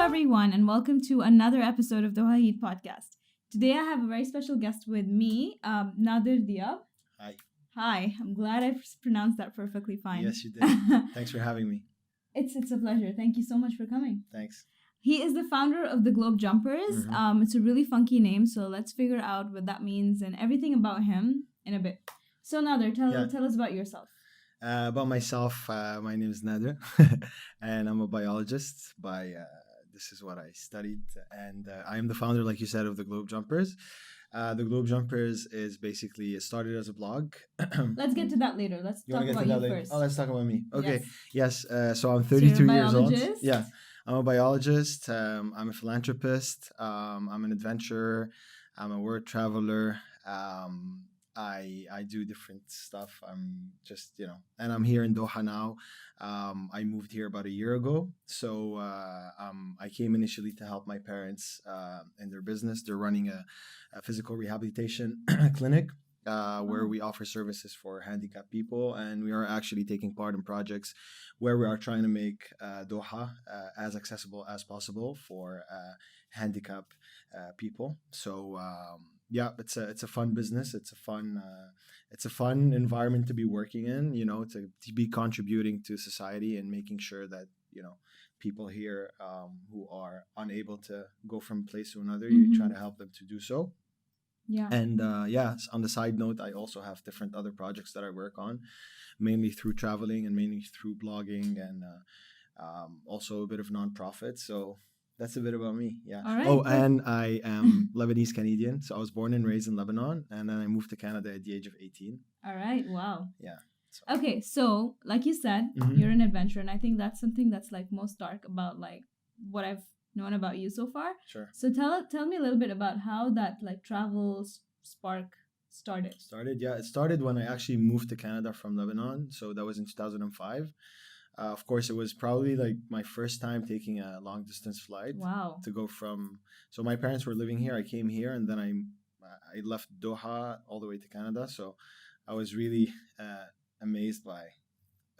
everyone, and welcome to another episode of Doha podcast. Today, I have a very special guest with me, Nader Diab. Hi. Hi, I'm glad I pronounced that perfectly fine. Yes, you did. Thanks for having me. It's a pleasure. Thank you so much for coming. Thanks. He is the founder of the Globe Jumpers. It's a really funky name, so let's figure out what that means and everything about him in a bit. So, Nader, tell us about yourself. About myself, my name is Nader, and I'm a biologist. This is what I studied, and I am the founder, like you said, of the Globe Jumpers. The Globe Jumpers is basically it started as a blog. Let's get to that later. Let's talk about you first. Oh, let's talk about me. Okay. Yes. So I'm 32 years old. Biologist? Yeah. I'm a biologist. I'm a philanthropist. I'm an adventurer. I'm a world traveler. I do different stuff. I'm just, and I'm here in Doha now. I moved here about a year ago. So I came initially to help my parents in their business. They're running a physical rehabilitation clinic where we offer services for handicapped people. And we are actually taking part in projects where we are trying to make Doha as accessible as possible for handicapped people. So it's a fun business. It's a fun environment to be working in. To be contributing to society and making sure that people here who are unable to go from place to another, you try to help them to do so. Yeah. And on the side note, I also have different other projects that I work on, mainly through traveling and mainly through blogging and also a bit of nonprofit. So that's a bit about me. Yeah. All right, oh, and I am Lebanese Canadian. So I was born and raised in Lebanon, and then I moved to Canada at the age of 18. All right. Wow. Yeah. So. Okay. So, like you said, you're an adventurer, and I think that's something that's like most dark about like what I've known about you so far. Sure. So tell me a little bit about how that like travel spark started. It started when I actually moved to Canada from Lebanon. So that was in 2005. Of course, it was probably like my first time taking a long distance flight. Wow. To go from, so my parents were living here. I came here and then I left Doha all the way to Canada. So I was really amazed by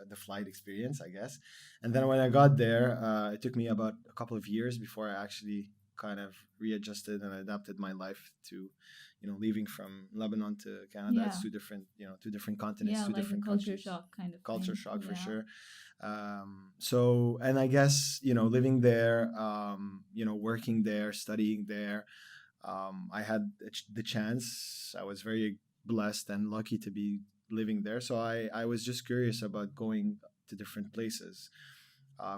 the flight experience, I guess. And then when I got there, it took me about a couple of years before I actually kind of readjusted and adapted my life to, leaving from Lebanon to Canada. It's two different continents, two like different culture countries. shock kind of Culture thing. shock for sure. And I guess, living there, working there, studying there, I had the chance. I was very blessed and lucky to be living there. So I was just curious about going to different places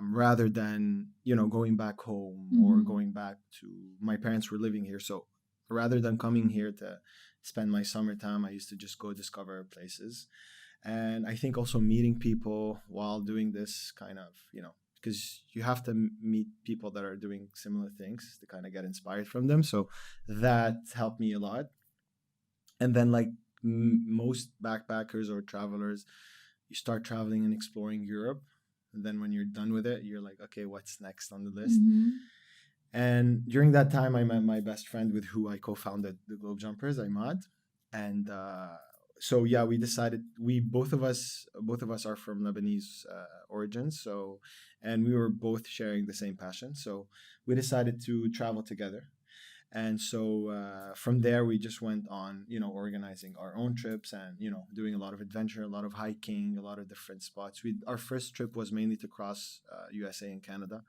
rather than, going back home or going back to, my parents were living here. So rather than coming here to spend my summertime, I used to just go discover places. And I think also meeting people while doing this kind of, because you have to meet people that are doing similar things to kind of get inspired from them. So that helped me a lot. And then like most backpackers or travelers, you start traveling and exploring Europe. And then when you're done with it, you're like, okay, what's next on the list? And during that time, I met my best friend with who I co-founded the Globe Jumpers, Imad. And so yeah, we decided both of us are from Lebanese origins. So, and we were both sharing the same passion. So we decided to travel together. And so from there, we just went on, organizing our own trips and, doing a lot of adventure, a lot of hiking, a lot of different spots. Our first trip was mainly to cross USA and Canada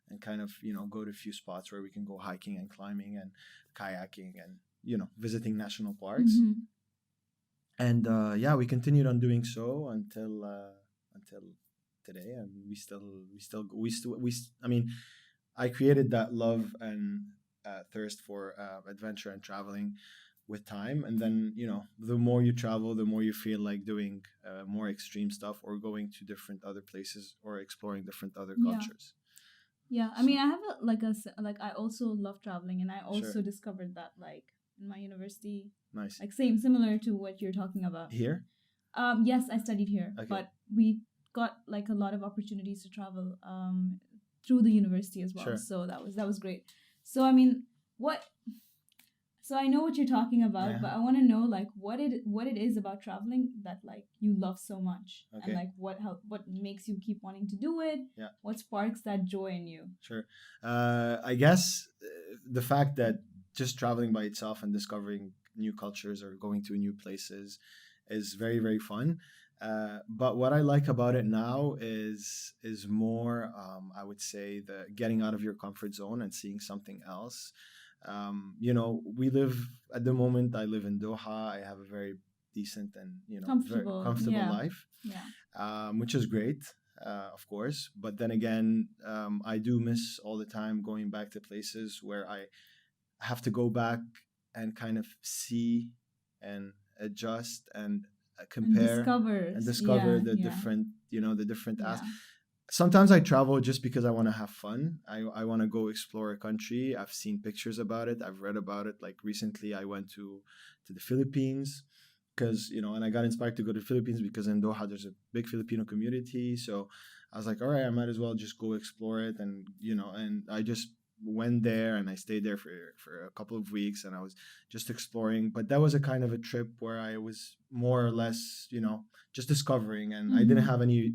and kind of, go to a few spots where we can go hiking and climbing and kayaking and, visiting national parks. And we continued on doing so until today. And I created that love and thirst for adventure and traveling with time. And then, the more you travel, the more you feel like doing more extreme stuff or going to different other places or exploring different other cultures. Yeah, I mean, I have I also love traveling, and I also discovered that like in my university. Nice. Like similar to what you're talking about. Here? Yes, I studied here, okay. But we got like a lot of opportunities to travel through the university as well. Sure. So that was great. So I mean, So I know what you're talking about, Yeah. but I want to know like what it is about traveling that like you love so much, and Okay. like what makes you keep wanting to do it. Yeah. What sparks that joy in you? Sure. I guess the fact that just traveling by itself and discovering new cultures or going to new places is very, very fun. But what I like about it now is more, I would say, the getting out of your comfort zone and seeing something else. We live at the moment. I live in Doha. I have a very decent and very Comfortable, comfortable yeah, life, yeah. which is great, of course. But then again, I do miss all the time going back to places where I have to go back and kind of see and adjust and And compare discover, and discover yeah, the yeah, different, the different yeah. Sometimes I travel just because I want to have fun. I want to go explore a country. I've seen pictures about it. I've read about it. Like recently, I went to the Philippines because and I got inspired to go to the Philippines because in Doha there's a big Filipino community. So I was like, all right, I might as well just go explore it, and I just went there and I stayed there for a couple of weeks and I was just exploring. But that was a kind of a trip where I was more or less, just discovering, and I didn't have any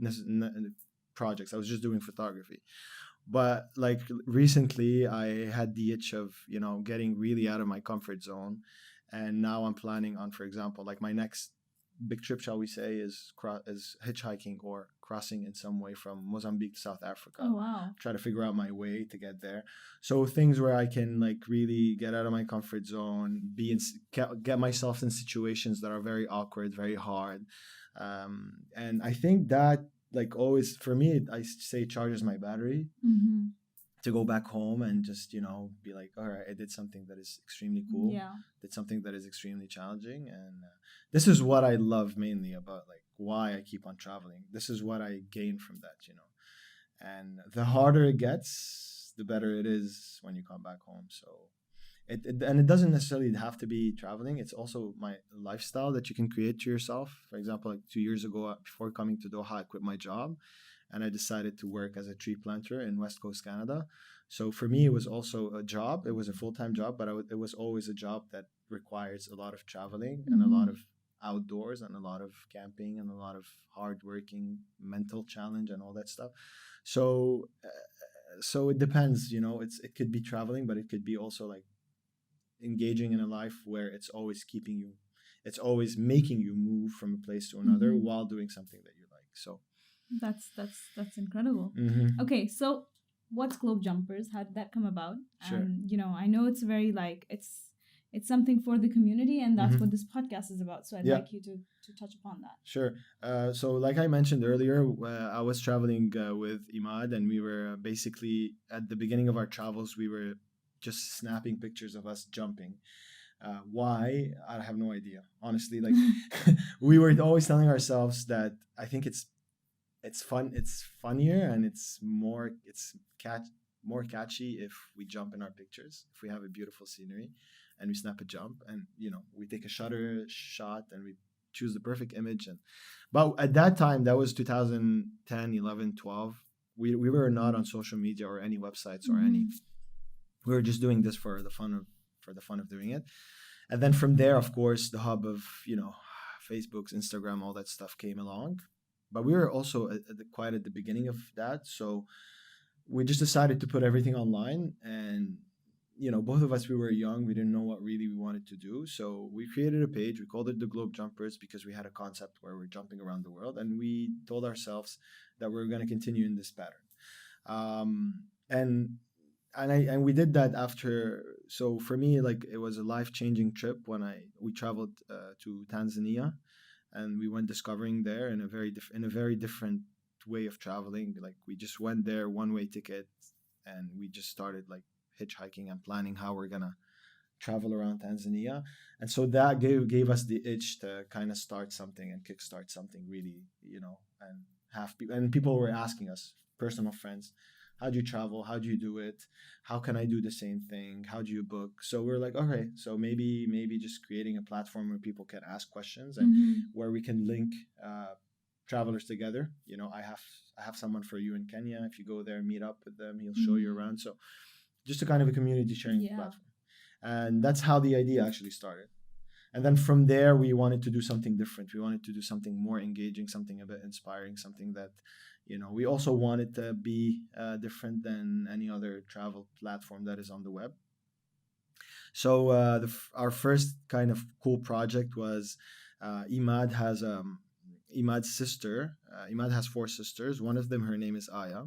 projects. I was just doing photography. But like recently, I had the itch of getting really out of my comfort zone, and now I'm planning on, for example, like my next big trip, shall we say, is hitchhiking or crossing in some way from Mozambique to South Africa. Oh wow. Try to figure out my way to get there. So things where I can like really get out of my comfort zone, get myself in situations that are very awkward, very hard, and I think that like always for me, I say charges my battery to go back home and just be like, all right, I did something that is extremely cool, Yeah. did something that is extremely challenging, and this is what I love mainly about like why I keep on traveling. This is what I gain from that, and the harder it gets, the better it is when you come back home. So and it doesn't necessarily have to be traveling. It's also my lifestyle that you can create to yourself. For example, like 2 years ago, before coming to Doha, I quit my job and I decided to work as a tree planter in West Coast Canada. So for me, it was also a job. It was a full-time job, but it was always a job that requires a lot of traveling and a lot of outdoors and a lot of camping and a lot of hard working, mental challenge and all that stuff. So so it depends, it could be traveling, but it could be also like engaging in a life where it's always making you move from a place to another while doing something that you like. So that's incredible. mm-hmm. Okay, so what's Globe Jumpers? How did that come about? Sure. And I know it's very like it's something for the community, and that's what this podcast is about. So I'd like you to touch upon that. Sure. So like I mentioned earlier, I was traveling with Imad, and we were basically at the beginning of our travels, we were just snapping pictures of us jumping. Why? I have no idea. Honestly, like we were always telling ourselves that I think it's fun. It's funnier and more catchy if we jump in our pictures. If we have a beautiful scenery, and we snap a jump, and we take a shutter shot, and we choose the perfect image. But at that time, that was 2010, 11, 12. We were not on social media or any websites or any. We were just doing this for the fun of doing it. And then from there, of course, the hub of Facebook's, Instagram, all that stuff came along. But we were also quite at the beginning of that, so we just decided to put everything online. And both of us, we were young, we didn't know what really we wanted to do, so we created a page. We called it the Globe Jumpers because we had a concept where we're jumping around the world, and we told ourselves that we're going to continue in this pattern. And we did that after. So for me, like, it was a life-changing trip when we traveled to Tanzania, and we went discovering there in a very different way of traveling. Like, we just went there, one-way ticket, and we just started like hitchhiking and planning how we're gonna travel around Tanzania. And so that gave us the itch to kind of start something and kickstart something really, and people were asking us, personal friends, how do you travel? How do you do it? How can I do the same thing? How do you book? So we're like, okay, so maybe just creating a platform where people can ask questions and where we can link travelers together. I have someone for you in Kenya. If you go there, meet up with them, he'll show you around. So just a kind of a community sharing platform. And that's how the idea actually started. And then from there, we wanted to do something different. We wanted to do something more engaging, something a bit inspiring, something that, we also wanted to be different than any other travel platform that is on the web. So our first kind of cool project was Imad has Imad's sister. Imad has four sisters. One of them, her name is Aya.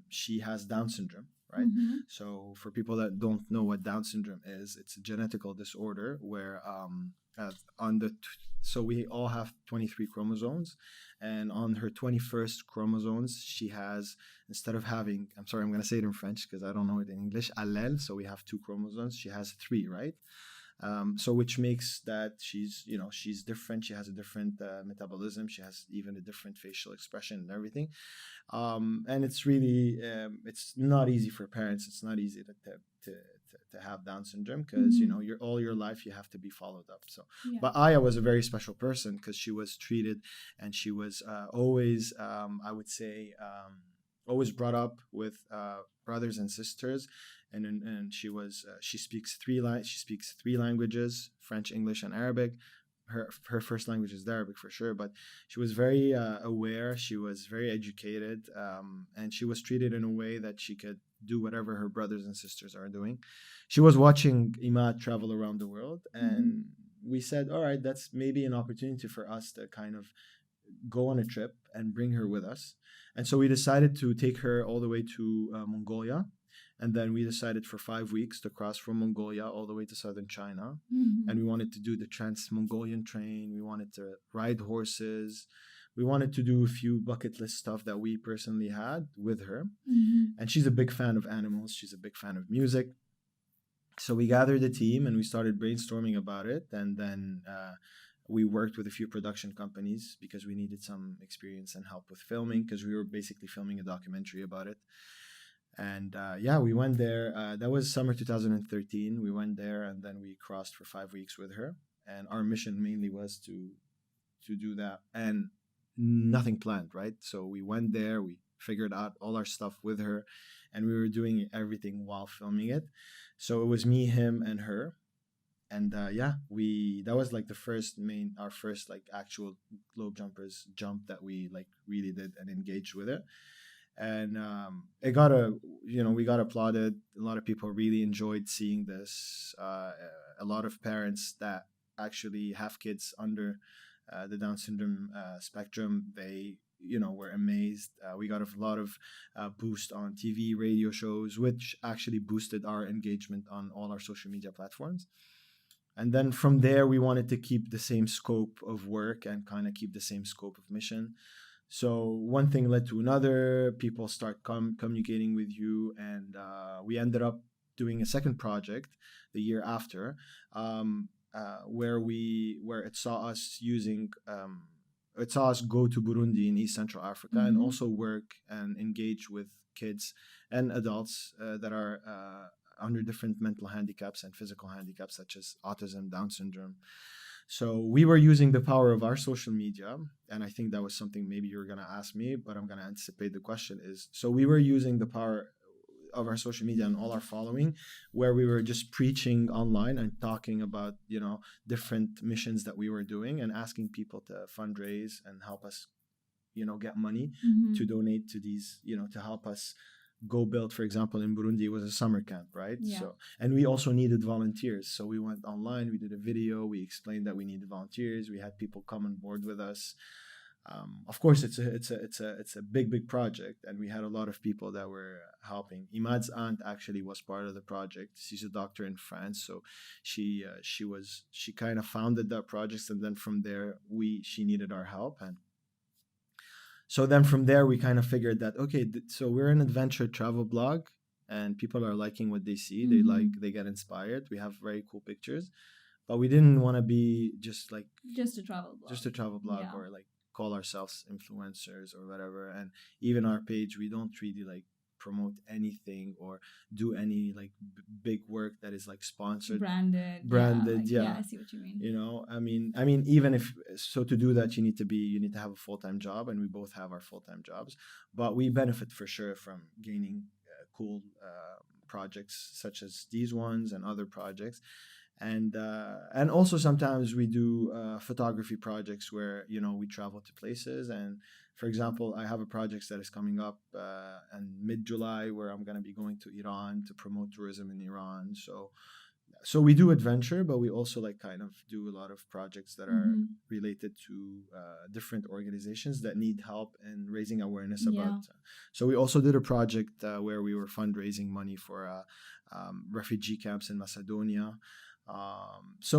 She has Down syndrome, right? Mm-hmm. So for people that don't know what Down syndrome is, it's a genetical disorder where on the so we all have 23 chromosomes, and on her 21st chromosomes, she has, instead of having, I'm sorry, I'm going to say it in French because I don't know it in English, allele. So we have two chromosomes. She has three, right? So which makes that she's different. She has a different metabolism. She has even a different facial expression and everything. And it's really it's not easy for parents. It's not easy to have Down syndrome because you're all your life you have to be followed up. So, Yeah. but Aya was a very special person because she was treated and she was always I would say always brought up with brothers and sisters, and she speaks three languages: French, English, and Arabic. Her first language is Arabic for sure, but she was very aware. She was very educated, and she was treated in a way that she could do whatever her brothers and sisters are doing. She was watching Imad travel around the world, and we said, all right, that's maybe an opportunity for us to kind of go on a trip and bring her with us. And so we decided to take her all the way to Mongolia. And then we decided for 5 weeks to cross from Mongolia all the way to southern China. And we wanted to do the Trans-Mongolian train. We wanted to ride horses. We wanted to do a few bucket list stuff that we personally had with her. And she's a big fan of animals. She's a big fan of music. So we gathered a team and we started brainstorming about it. And then we worked with a few production companies because we needed some experience and help with filming because we were basically filming a documentary about it. And we went there. That was summer 2013. We went there and then we crossed for 5 weeks with her. And our mission mainly was to do that, and nothing planned, right? So we went there. We figured out all our stuff with her, and we were doing everything while filming it. So it was me, him, and her. And that was like our first like actual globe jumpers jump that we like really did and engaged with it. And we got applauded. A lot of people really enjoyed seeing this. A lot of parents that actually have kids under the Down syndrome spectrum, they were amazed. We got a lot of boost on TV, radio shows, which actually boosted our engagement on all our social media platforms. And then from there, we wanted to keep the same scope of work and kind of keep the same scope of mission. So one thing led to another. People start communicating with you, and we ended up doing a second project the year after, where it saw us go to Burundi in East Central Africa and also work and engage with kids and adults that are under different mental handicaps and physical handicaps such as autism, Down syndrome. So we were using the power of our social media, and I think that was something maybe you were going to ask me, but I'm going to anticipate the question is, so we were using the power of our social media and all our following, where we were just preaching online and talking about, different missions that we were doing and asking people to fundraise and help us, get money to donate to these, to help us go build. For example, in Burundi, it was a summer camp, right? Yeah. So, and we also needed volunteers. So we went online, we did a video, we explained that we needed volunteers. We had people come on board with us. Of course, it's a big project, and we had a lot of people that were helping. Imad's aunt actually was part of the project. She's a doctor in France, so she kind of founded that project, and then from there she needed our help. And so then from there, we kind of figured that, okay, so we're an adventure travel blog and people are liking what they see. They get inspired. We have very cool pictures, but we didn't want to be just a travel blog, yeah. Or like call ourselves influencers or whatever. And even our page, we don't really like promote anything or do any like big work that is like sponsored, branded. Yeah, I see what you mean. I mean even if so, to do that you need to have a full-time job, and we both have our full-time jobs, but we benefit for sure from gaining cool projects such as these ones and other projects. And also sometimes we do photography projects where we travel to places. And for example, I have a project that is coming up in mid-July where I'm going to be going to Iran to promote tourism in Iran. So we do adventure, but we also like kind of do a lot of projects that are related to different organizations that need help in raising awareness about. So we also did a project where we were fundraising money for refugee camps in Macedonia. So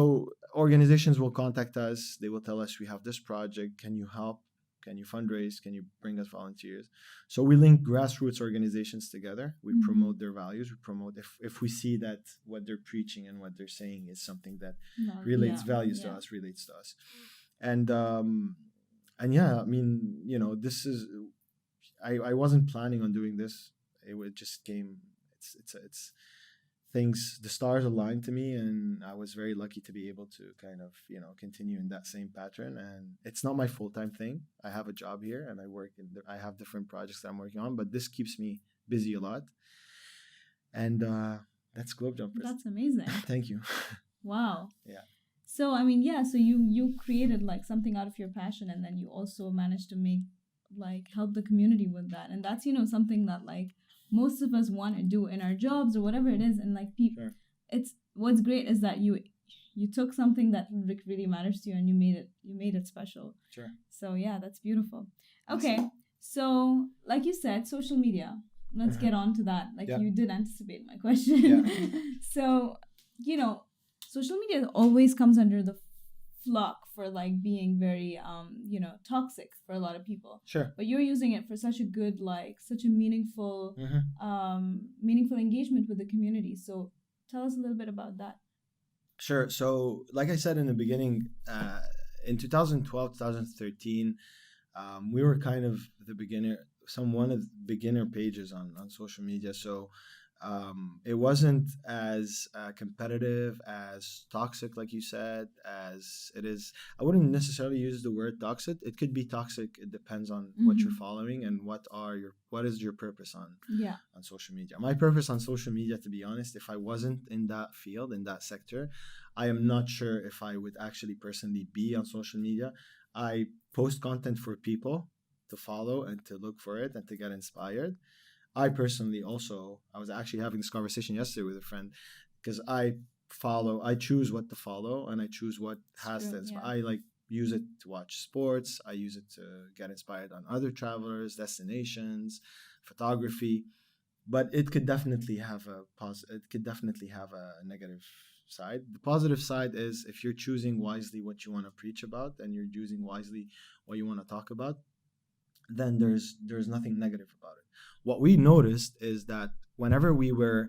organizations will contact us. They will tell us, we have this project. Can you help? Can you fundraise? Can you bring us volunteers? So we link grassroots organizations together. We promote their values. We promote if we see that what they're preaching and what they're saying is something that relates values to us, relates to us. And yeah, I mean, this is I wasn't planning on doing this. It just came. It's things, the stars aligned to me, and I was very lucky to be able to kind of continue in that same pattern. And it's not my full-time thing. I have a job here and I have different projects that I'm working on, but this keeps me busy a lot. And that's Globe Jumpers. That's amazing. Thank you. Wow. Yeah. So I mean, so you created like something out of your passion, and then you also managed to help the community with that. And that's something that like most of us want to do in our jobs or whatever it is. And like people, it's what's great is that you took something that really matters to you and you made it special. Sure. So yeah, that's beautiful. Okay, so like you said, social media. Let's get on to that. Like you did anticipate my question. So social media always comes under the flock for like being very toxic for a lot of people. Sure. But you're using it for such a good, like such a meaningful meaningful engagement with the community. So tell us a little bit about that. Sure. So like I said in the beginning, in 2012, 2013, we were kind of one of the beginner pages on social media. So it wasn't as competitive, as toxic, like you said, as it is. I wouldn't necessarily use the word toxic. It could be toxic. It depends on what you're following and what is your purpose on social media. My purpose on social media, to be honest, if I wasn't in that field, in that sector, I am not sure if I would actually personally be on social media. I post content for people to follow and to look for it and to get inspired. I personally also, I was actually having this conversation yesterday with a friend, because I choose what to follow and I choose what has to inspire. I like use it to watch sports. I use it to get inspired on other travelers, destinations, photography, but it could definitely have a negative side. The positive side is if you're choosing wisely what you want to preach about and you're choosing wisely what you want to talk about, then there's nothing negative about it. What we noticed is that whenever we were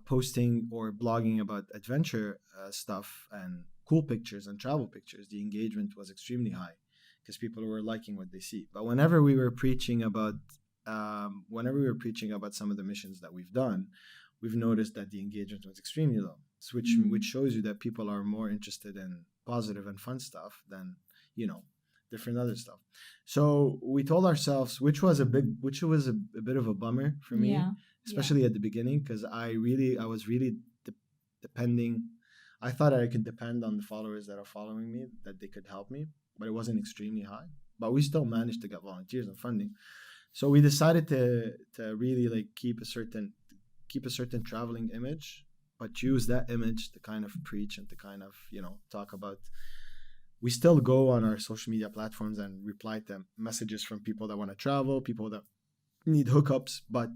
posting or blogging about adventure stuff and cool pictures and travel pictures, the engagement was extremely high because people were liking what they see. But whenever we were preaching about some of the missions that we've done, we've noticed that the engagement was extremely low, which shows you that people are more interested in positive and fun stuff than different other stuff. So we told ourselves, which was a bit of a bummer for me, especially at the beginning, because I was really depending. I thought I could depend on the followers that are following me, that they could help me, but it wasn't extremely high. But we still managed to get volunteers and funding. So we decided to really like keep a certain traveling image, but use that image to kind of preach and to kind of talk about. We still go on our social media platforms and reply to messages from people that want to travel, people that need hookups. But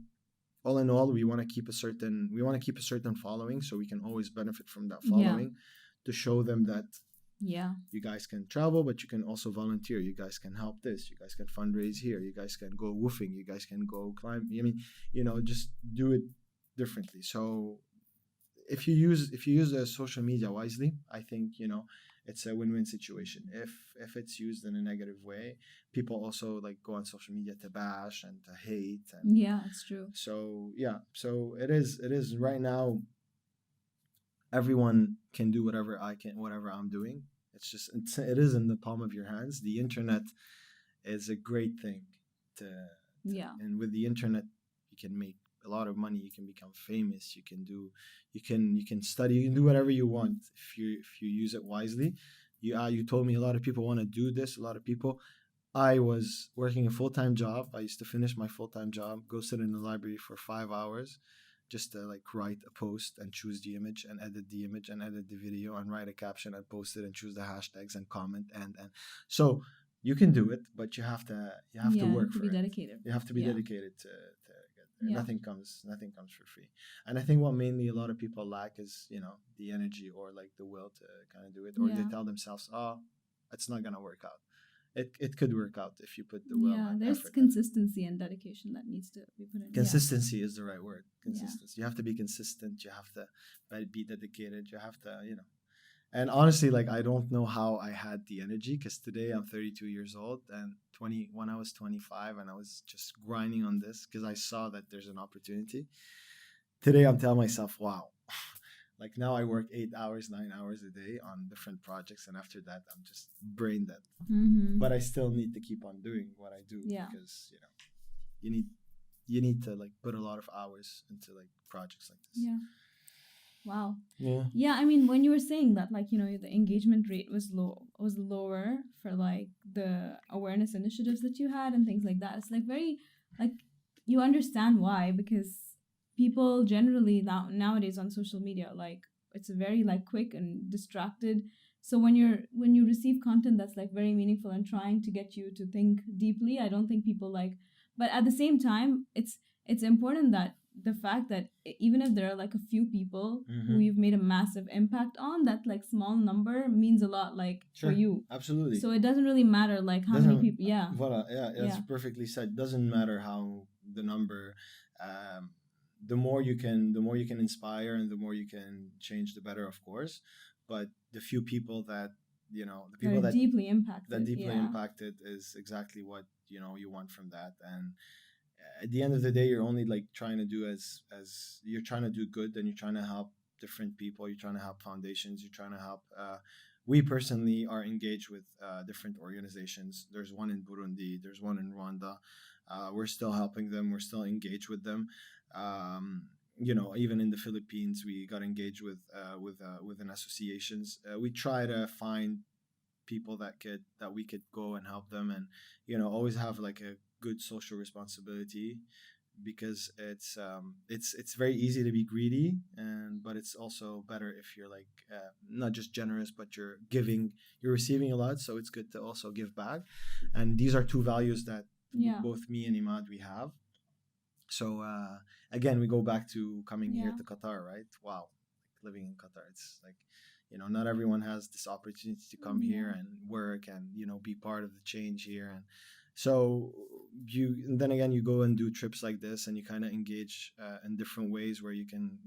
all in all, we want to keep a certain following, so we can always benefit from that following to show them that you guys can travel, but you can also volunteer. You guys can help this. You guys can fundraise here. You guys can go woofing. You guys can go climb. I mean, just do it differently. So if you use the social media wisely, I think it's a win-win situation. If it's used in a negative way, people also like go on social media to bash and to hate. And it's true. So it is right now. Everyone can do whatever I'm doing. It is in the palm of your hands. The internet is a great thing and with the internet you can make a lot of money, you can become famous, you can study, you can do whatever you want if you use it wisely. You told me a lot of people want to do this. A lot of people. I was working a full time job. I used to finish my full time job, go sit in the library for 5 hours, just to like write a post and choose the image and edit the video and write a caption and post it and choose the hashtags and comment and so you can do it, but you have to Yeah, work to for be it. dedicated. You have to be Yeah. dedicated to get there. Yeah. Nothing comes for free. And I think what mainly a lot of people lack is, the energy or like the will to kind of do it, or they Yeah. tell themselves, oh, it's not gonna work out. It could work out if you put the will Yeah, and there's effort in it. consistency and dedication that needs to be put in. Yeah. Consistency is the right word. Yeah. Consistency. You have to be consistent. You have to be dedicated. You have to, And honestly, like I don't know how I had the energy, because today I'm 32 years old, and when I was 25 and I was just grinding on this because I saw that there's an opportunity. Today I'm telling myself, wow. Like now I work 8 hours, 9 hours a day on different projects, and after that I'm just brain dead. Mm-hmm. But I still need to keep on doing what I do, Yeah. because you need to like put a lot of hours into like projects like this. Yeah. Wow. Yeah. Yeah, I mean, when you were saying that, like, the engagement rate was lower for like the awareness initiatives that you had and things like that. It's like very, like, you understand why, because people generally nowadays on social media, like, it's very like quick and distracted. So when you receive content that's like very meaningful and trying to get you to think deeply, I don't think people like. But at the same time, it's important that the fact that even if there are like a few people who you've made a massive impact on, that like small number means a lot, like Sure. for you. Absolutely. So it doesn't really matter like how many people. Yeah. Voilà, yeah, that's Yeah. perfectly said. Doesn't matter how the number. The more you can inspire, and the more you can change, the better, of course. But the few people that the people They're that deeply impacted. that deeply Yeah. impacted is exactly what you want from that. And at the end of the day, you're only like trying to do as you're trying to do good, and you're trying to help different people, you're trying to help foundations, you're trying to help we personally are engaged with different organizations. There's one in Burundi, there's one in Rwanda. We're still helping them, we're still engaged with them. Even in the Philippines, we got engaged with an associations. We try to find people that we could go and help them, and always have like a good social responsibility, because it's very easy to be greedy, but it's also better if you're like not just generous, but you're receiving a lot, so it's good to also give back. And these are two values that both me and Imad we have. So again, we go back to coming here to Qatar, right? Wow, like living in Qatar, it's like not everyone has this opportunity to come here and work and be part of the change here. And so and then again, you go and do trips like this, and you kind of engage in different ways where you can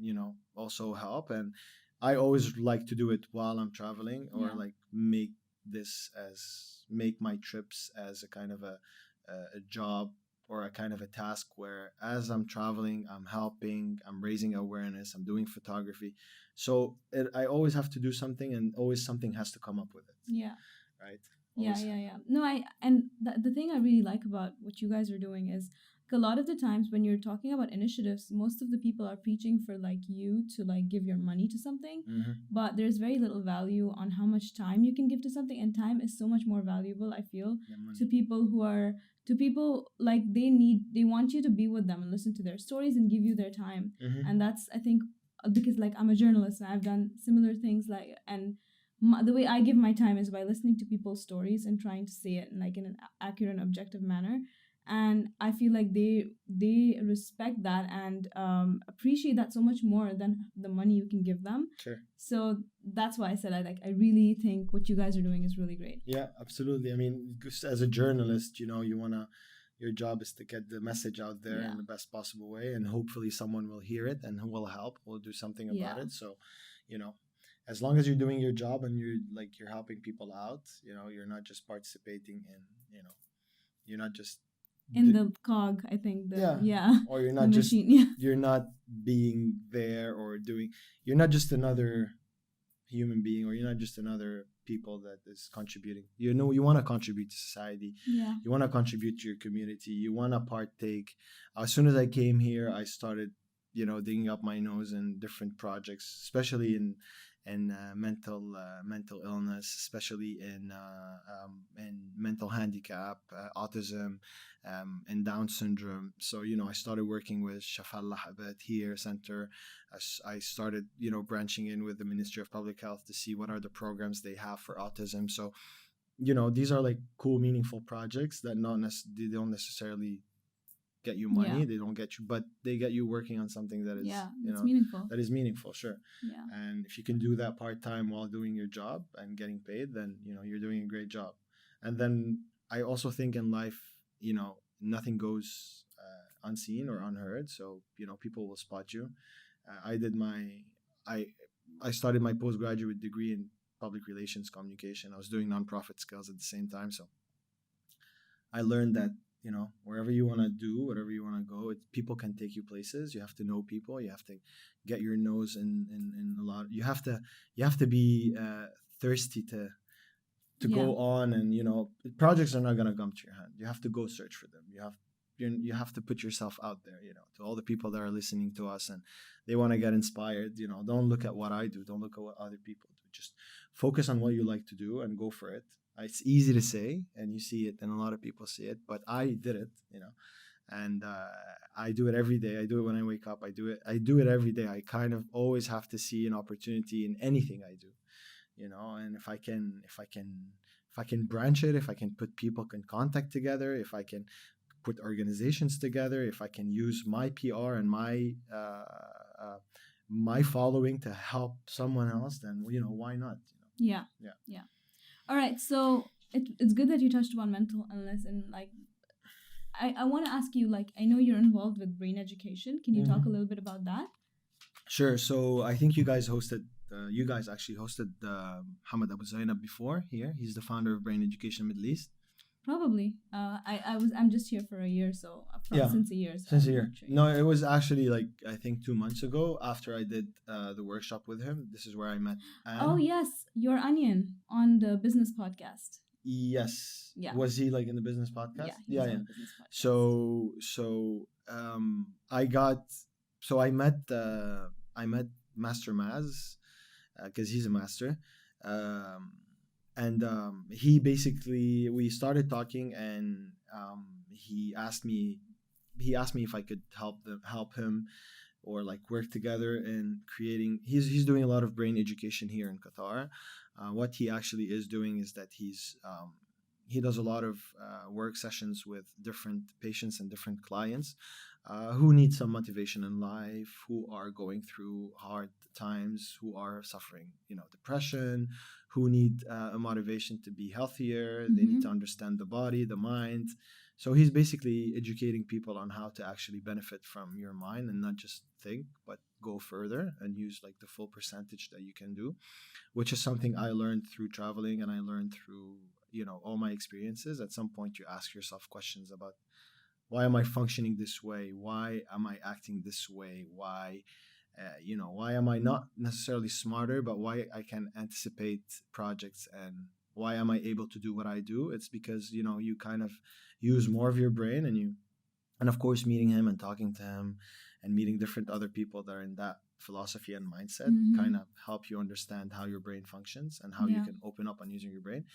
also help. And I always like to do it while I'm traveling, or like make my trips as a kind of a job, or a kind of a task where, as I'm traveling, I'm helping, I'm raising awareness, I'm doing photography. So I always have to do something, and always something has to come up with it. Yeah. Right? Yeah. No, the thing I really like about what you guys are doing is, like, a lot of the times when you're talking about initiatives, most of the people are preaching for like you to like give your money to something, but there's very little value on how much time you can give to something, and time is so much more valuable, I feel, to people like they want you to be with them and listen to their stories and give you their time. And that's, I think, because like I'm a journalist and I've done similar things, like, and the way I give my time is by listening to people's stories and trying to say it in like in an accurate and objective manner. And I feel like they respect that and appreciate that so much more than the money you can give them. Sure. So that's why I said I really think what you guys are doing is really great. Yeah, absolutely. I mean, as a journalist, your job is to get the message out there in the best possible way, and hopefully someone will hear it and will help, will do something about it. So, as long as you're doing your job and you're helping people out, you're not just participating in, you're not just in the cog, I think. Or you're not just you're not being there or doing. You're not just another human being, or you're not just another people that is contributing. You know, you want to contribute to society. Yeah. You want to contribute to your community. You want to partake. As soon as I came here, I started, digging up my nose in different projects, especially in mental illness, especially in mental handicap, autism, and Down syndrome. So I started working with Shafal Lahabat here center. I started branching in with the Ministry of Public Health to see what are the programs they have for autism. So these are like cool, meaningful projects that they don't necessarily get you Yeah. money. They don't get you, but they get you working on something that is Yeah. It's meaningful. that is meaningful, sure. Yeah. And if you can do that part time while doing your job and getting paid, then you're doing a great job. And then I also think in life, nothing goes unseen or unheard. So people will spot you. I did my I I started my postgraduate degree in public relations communication. I was doing nonprofit skills at the same time, so I learned that wherever you want to do, whatever you want to go, people can take you places. You have to know people. You have to get your nose in a lot. You have to be thirsty to Yeah. go on, and projects are not gonna come to your hand. You have to go search for them. You have to put yourself out there. To all the people that are listening to us and they want to get inspired. Don't look at what I do. Don't look at what other people do. Just focus on what you like to do and go for it. It's easy to say, and you see it, and a lot of people see it, but I did it, and I do it every day. I do it when I wake up. I do it. I do it every day. I kind of always have to see an opportunity in anything I do, and if I can branch it, if I can put people in contact together, if I can put organizations together, if I can use my PR and my following to help someone else, then why not? Yeah. Yeah. Yeah. All right. So it's good that you touched upon mental illness, and like I want to ask you, like, I know you're involved with brain education. Can you talk a little bit about that? Sure. So I think you guys actually hosted Hamad Abu Zainab before here. He's the founder of Brain Education Middle East. Probably. I'm just here for a year, so since a year. So Since a I'm year. not sure. No, it was actually like I think 2 months ago after I did the workshop with him. This is where I met Anne. Oh yes, your onion on the business podcast. Yes. Yeah. Was he like in the business podcast? Yeah. He's on the business podcast. So I met Master Maz because he's a master, and we started talking, and he asked me if I could help him or like work together in creating. He's doing a lot of brain education here in Qatar. What he actually is doing is that he does a lot of work sessions with different patients and different clients who need some motivation in life, who are going through hard times, who are suffering, depression, who need a motivation to be healthier. They need to understand the body, the mind. So he's basically educating people on how to actually benefit from your mind and not just think, but go further and use like the full percentage that you can do, which is something I learned through traveling, and I learned through all my experiences. At some point you ask yourself questions about, why am I functioning this way? Why am I acting this way? Why am I not necessarily smarter, but why I can anticipate projects, and why am I able to do what I do? It's because you kind of use more of your brain, and of course meeting him and talking to him and meeting different other people that are in that philosophy and mindset kind of help you understand how your brain functions and how you can open up on using your brain.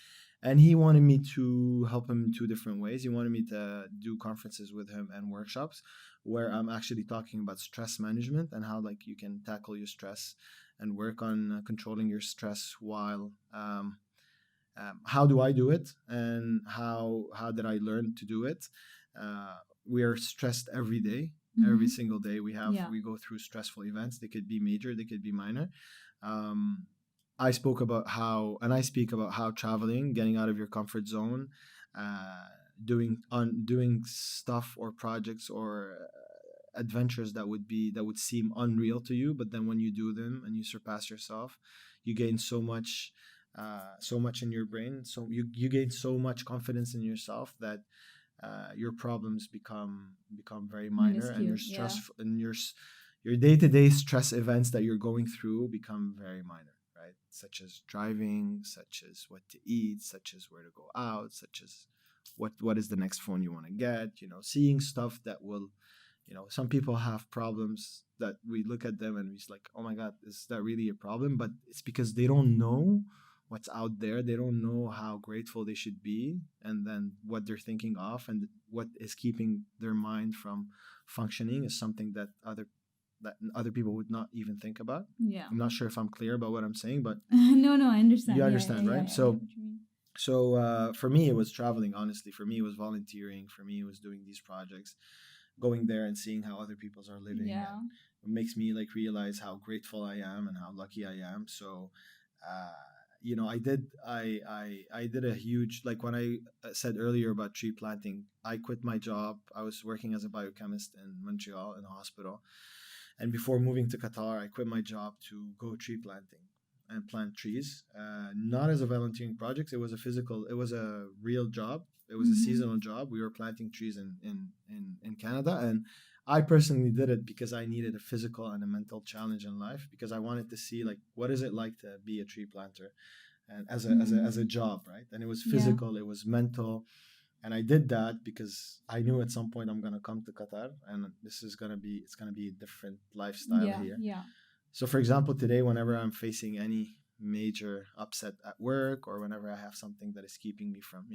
And he wanted me to help him in two different ways. He wanted me to do conferences with him and workshops where I'm actually talking about stress management and how like you can tackle your stress and work on controlling your stress while how do I do it, and how did I learn to do it? We are stressed every day. Every single day we go through stressful events. They could be major, they could be minor. I speak about how traveling, getting out of your comfort zone, doing stuff or projects or adventures that would seem unreal to you, but then when you do them and you surpass yourself, you gain so much in your brain. So you gain so much confidence in yourself that your problems become very minor, and your stress and your day-to-day stress events that you're going through become very minor, right? Such as driving, such as what to eat, such as where to go out, such as what is the next phone you want to get, seeing stuff that will, some people have problems that we look at them and we're like, oh my God, is that really a problem? But it's because they don't know what's out there. They don't know how grateful they should be, and then what they're thinking of and what is keeping their mind from functioning is something that other people would not even think about. Yeah. I'm not sure if I'm clear about what I'm saying, but no, I understand. you understand, right? I get what you mean. So for me, it was traveling, honestly. For me, it was volunteering. For me, it was doing these projects, going there and seeing how other people's are living. Yeah. And it makes me like realize how grateful I am and how lucky I am. So, I did a huge, like when I said earlier about tree planting, I quit my job. I was working as a biochemist in Montreal in a hospital. And before moving to Qatar, I quit my job to go tree planting and plant trees, not as a volunteering project. It was a real job. It was a seasonal job. We were planting trees in Canada. And I personally did it because I needed a physical and a mental challenge in life, because I wanted to see like, what is it like to be a tree planter and as a job, right? And it was physical, it was mental. And I did that because I knew at some point I'm gonna come to Qatar, and it's gonna be a different lifestyle here. Yeah. So, for example, today, whenever I'm facing any major upset at work, or whenever I have something that is keeping me from,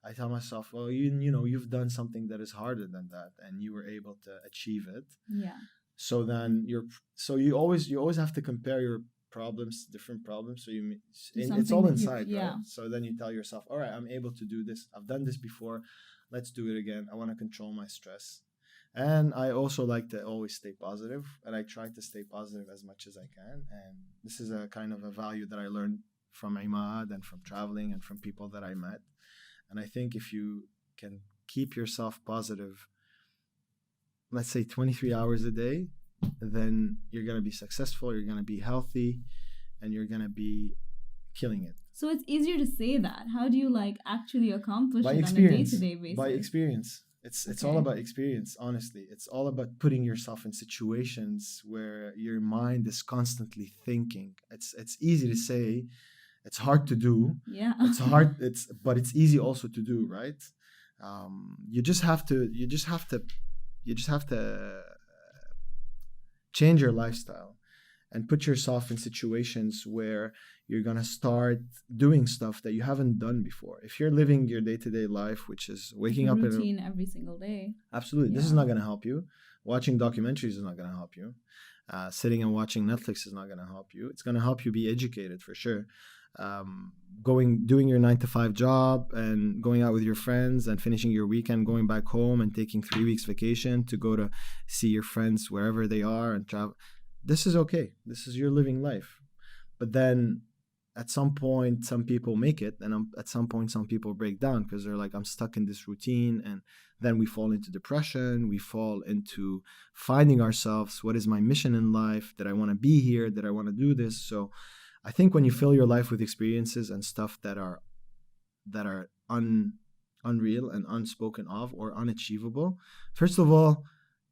I tell myself, well, you've done something that is harder than that, and you were able to achieve it. Yeah. So then you always have to compare your problems to different problems. So it's all inside, right? So then you tell yourself, all right, I'm able to do this. I've done this before. Let's do it again. I want to control my stress. And I also like to always stay positive, and I try to stay positive as much as I can. And this is a kind of a value that I learned from Imad and from traveling and from people that I met. And I think if you can keep yourself positive, let's say 23 hours a day, then you're going to be successful, you're going to be healthy, and you're going to be killing it. So it's easier to say that. How do you like actually accomplish By it experience, on a day-to-day basis? By experience. It's all about experience, honestly. It's all about putting yourself in situations where your mind is constantly thinking. It's easy to say, it's hard to do. Yeah. It's hard, but it's easy also to do, right? You just have to change your lifestyle and put yourself in situations where you're going to start doing stuff that you haven't done before. If you're living your day-to-day life, which is waking up routine every single day. Absolutely. Yeah. This is not going to help you. Watching documentaries is not going to help you. Sitting and watching Netflix is not going to help you. It's going to help you be educated for sure. Doing your 9-to-5 job and going out with your friends and finishing your weekend, going back home and taking 3 weeks vacation to go to see your friends wherever they are and travel. This is okay. This is your living life. But then at some point, some people make it, and at some point, some people break down because they're like, I'm stuck in this routine. And then we fall into depression. We fall into finding ourselves. What is my mission in life? Did I want to be here? Did I want to do this? So I think when you fill your life with experiences and stuff that are unreal and unspoken of or unachievable, first of all,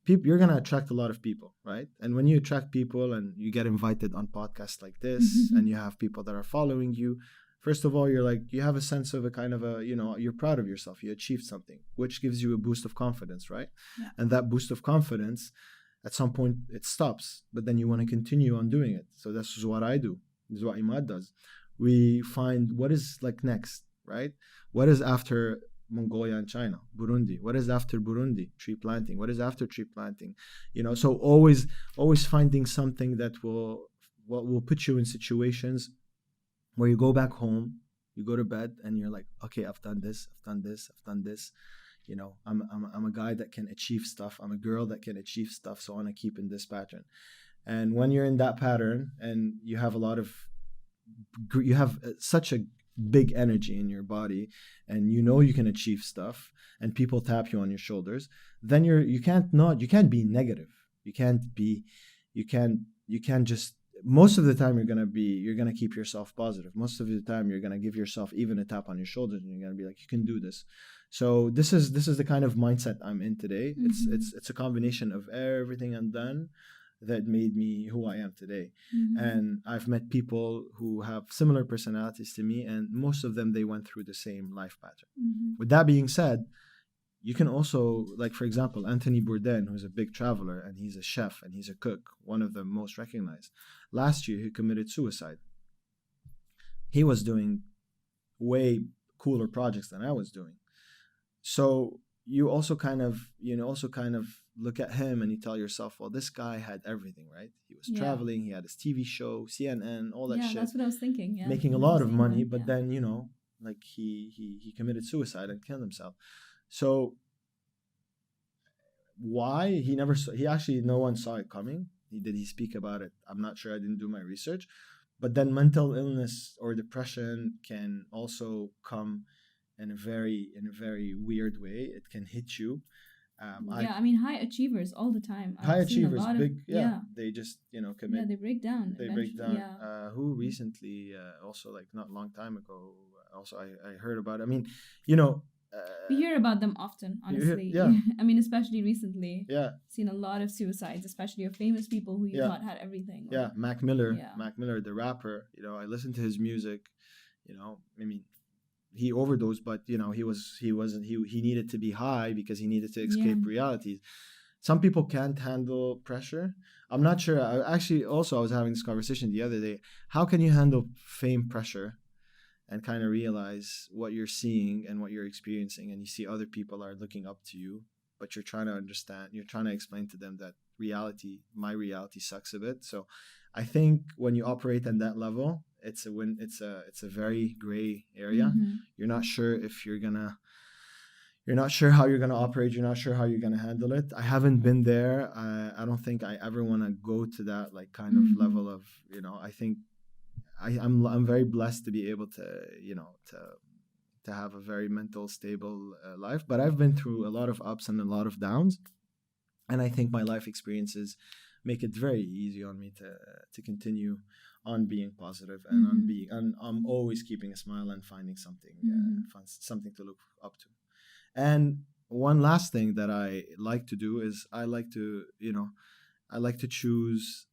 you're going to attract a lot of people, right? And when you attract people and you get invited on podcasts like this and you have people that are following you, first of all, you have a sense of a kind of you're proud of yourself. You achieved something, which gives you a boost of confidence, right? Yeah. And that boost of confidence, at some point, it stops, but then you want to continue on doing it. So this is what I do. This is what Imad does. We find what is like next, right? What is after Mongolia and China? Burundi. What is after Burundi? Tree planting. What is after tree planting? So always finding something that will put you in situations where you go back home, you go to bed, and you're like, okay, I've done this. I'm a guy that can achieve stuff. I'm a girl that can achieve stuff. So I want to keep in this pattern. And when you're in that pattern and you have such a big energy in your body, and you can achieve stuff, and people tap you on your shoulders, then you can't be negative. You can't just, most of the time you're gonna keep yourself positive. Most of the time you're gonna give yourself even a tap on your shoulders, and you're gonna be like, you can do this. So this is the kind of mindset I'm in today. It's a combination of everything I've done, that made me who I am today. Mm-hmm. And I've met people who have similar personalities to me, and most of them, they went through the same life pattern. Mm-hmm. With that being said, you can also, like, for example, Anthony Bourdain, who's a big traveler and he's a chef and he's a cook, one of the most recognized. Last year, he committed suicide. He was doing way cooler projects than I was doing. So you also kind of look at him and you tell yourself, well, this guy had everything, right? He was Yeah. traveling, he had his TV show, CNN, all that Yeah, shit, that's what I was thinking. Yeah, making a I was lot of saying money, that, but yeah. then, like he committed suicide and killed himself. So why? He actually, no one saw it coming. He speak about it? I'm not sure, I didn't do my research. But then mental illness or depression can also come in a very weird way. It can hit you. I Yeah, I mean, high achievers all the time. High I've seen a achievers, lot of, big, yeah, yeah, they just yeah, commit, they break down they break eventually. down. Yeah. Who recently, also, like, not a long time ago, also I heard about. I mean, you know, We hear about them often, honestly. yeah, I mean, especially recently. yeah, Seen a lot of suicides, especially of famous people who you yeah, thought had everything. yeah. Like, yeah. Mac Miller, the rapper. I listened to his music. I mean, he overdosed, but he needed to be high because he needed to Yeah. escape realities. Some people can't handle pressure. I'm not sure. I was having this conversation the other day. How can you handle fame pressure and kind of realize what you're seeing and what you're experiencing, and you see other people are looking up to you, but you're trying to understand, you're trying to explain to them that my reality sucks a bit. So I think when you operate at that level, it's a very gray area. Mm-hmm. You're not sure if you're not sure how you're going to operate. You're not sure how you're going to handle it. I haven't been there. I don't think I ever want to go to that, like, kind of Mm-hmm. level of, I think I'm very blessed to be able to, to have a very mental stable life. But I've been through a lot of ups and a lot of downs. And I think my life experiences make it very easy on me to continue on being positive and on Mm-hmm. being, and I'm always keeping a smile and finding something Mm-hmm. something to look up to. And one last thing that I like to do is I like to choose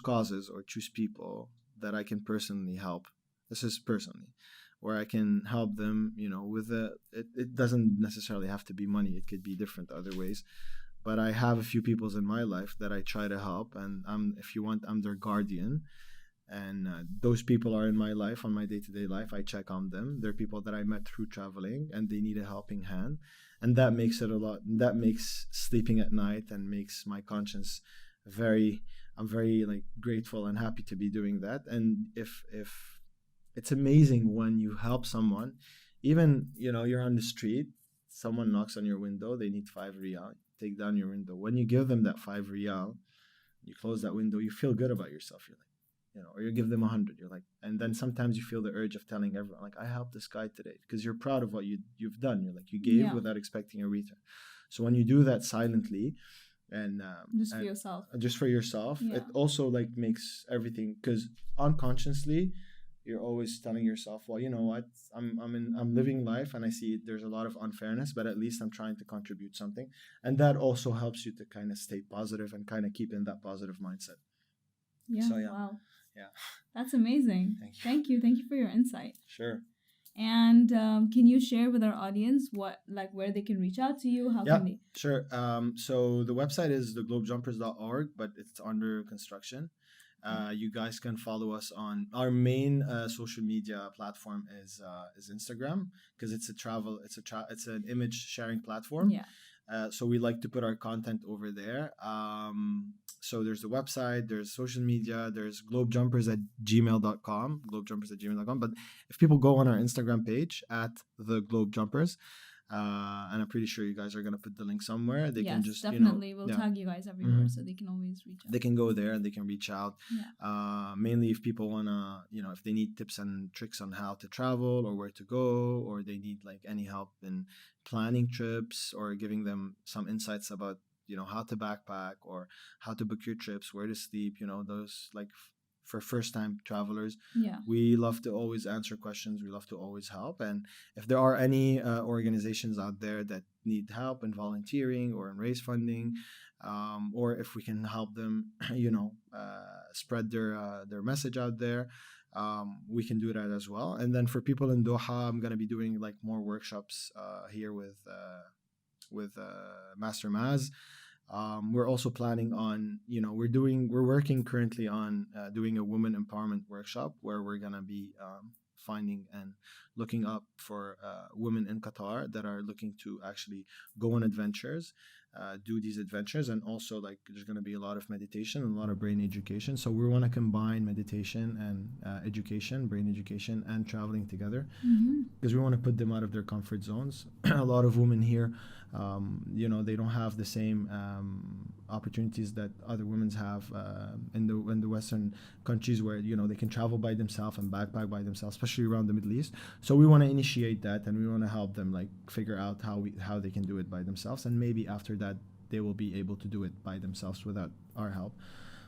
causes or choose people that I can personally help. This is personally where I can help them, with it doesn't necessarily have to be money. It could be different other ways. But I have a few peoples in my life that I try to help, and if you want, I'm their guardian. And those people are in my life, on my day-to-day life. I check on them. They're people that I met through traveling, and they need a helping hand. And that makes it a lot. That makes sleeping at night and makes my conscience very. I'm very, like, grateful and happy to be doing that. And if it's amazing when you help someone, even you're on the street, someone knocks on your window, they need 5 riyal. Take down your window. When you give them that 5 riyal, you close that window. You feel good about yourself. You're like, or you give them 100. You're like, and then sometimes you feel the urge of telling everyone, like, I helped this guy today, because you're proud of what you've done. You're like, you gave Yeah. without expecting a return. So when you do that silently, and Just for yourself. just for yourself, Yeah. it also, like, makes everything, because unconsciously you're always telling yourself, well, you know what, I'm living life, and I see there's a lot of unfairness, but at least I'm trying to contribute something. And that also helps you to kind of stay positive and kind of keep in that positive mindset. Yeah. So, yeah. Wow. Yeah. That's amazing. Thank you. Thank you. Thank you for your insight. Sure. And can you share with our audience where they can reach out to you? How Yeah, can they? sure. So the website is theglobejumpers.org, but it's under construction. You guys can follow us on our main social media platform is Instagram, because it's an image sharing platform. Yeah. So we like to put our content over there. So there's the website, there's social media, there's globejumpers@gmail.com. But if people go on our Instagram page at the Globe Jumpers, and I'm pretty sure you guys are gonna put the link somewhere. They can just definitely. We'll yeah, tag you guys everywhere, Mhm. so they can always reach out. they can go there and they can reach out. Yeah. Mainly if people wanna, if they need tips and tricks on how to travel or where to go, or they need, like, any help in planning trips, or giving them some insights about how to backpack or how to book your trips, where to sleep, those, like, for first-time travelers. Yeah. We love to always answer questions. We love to always help. And if there are any organizations out there that need help in volunteering or in raise funding, or if we can help them, spread their message out there, we can do that as well. And then for people in Doha, I'm gonna be doing like more workshops here with Master Maz. We're also planning on, we're working currently on doing a women empowerment workshop where we're gonna be finding and looking up for women in Qatar that are looking to actually go on adventures, do these adventures, and also like there's going to be a lot of meditation and a lot of brain education. So we want to combine meditation and brain education, and traveling together, because we want to put them out of their comfort zones. A lot of women here, they don't have the same opportunities that other women have in the Western countries, where they can travel by themselves and backpack by themselves, especially around the Middle East. So we want to initiate that, and we want to help them like figure out how they can do it by themselves, and maybe after that they will be able to do it by themselves without our help.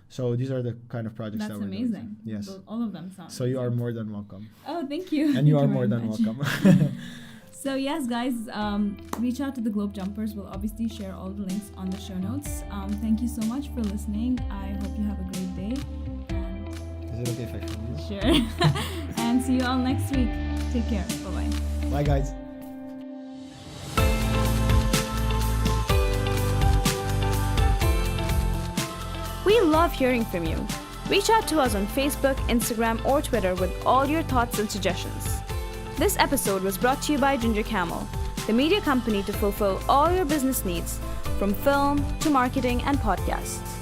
So these are the kind of projects that we're doing. That's amazing. Yes, all of them sound. So you are more than welcome. Oh, thank you. And you are more than welcome. So yes, guys, reach out to the Globe Jumpers. We'll obviously share all the links on the show notes. Thank you so much for listening. I hope you have a great day. And is it okay if I film you? Sure. And see you all next week. Take care. Bye-bye. Bye, guys. We love hearing from you. Reach out to us on Facebook, Instagram, or Twitter with all your thoughts and suggestions. This episode was brought to you by Ginger Camel, the media company to fulfill all your business needs, from film to marketing and podcasts.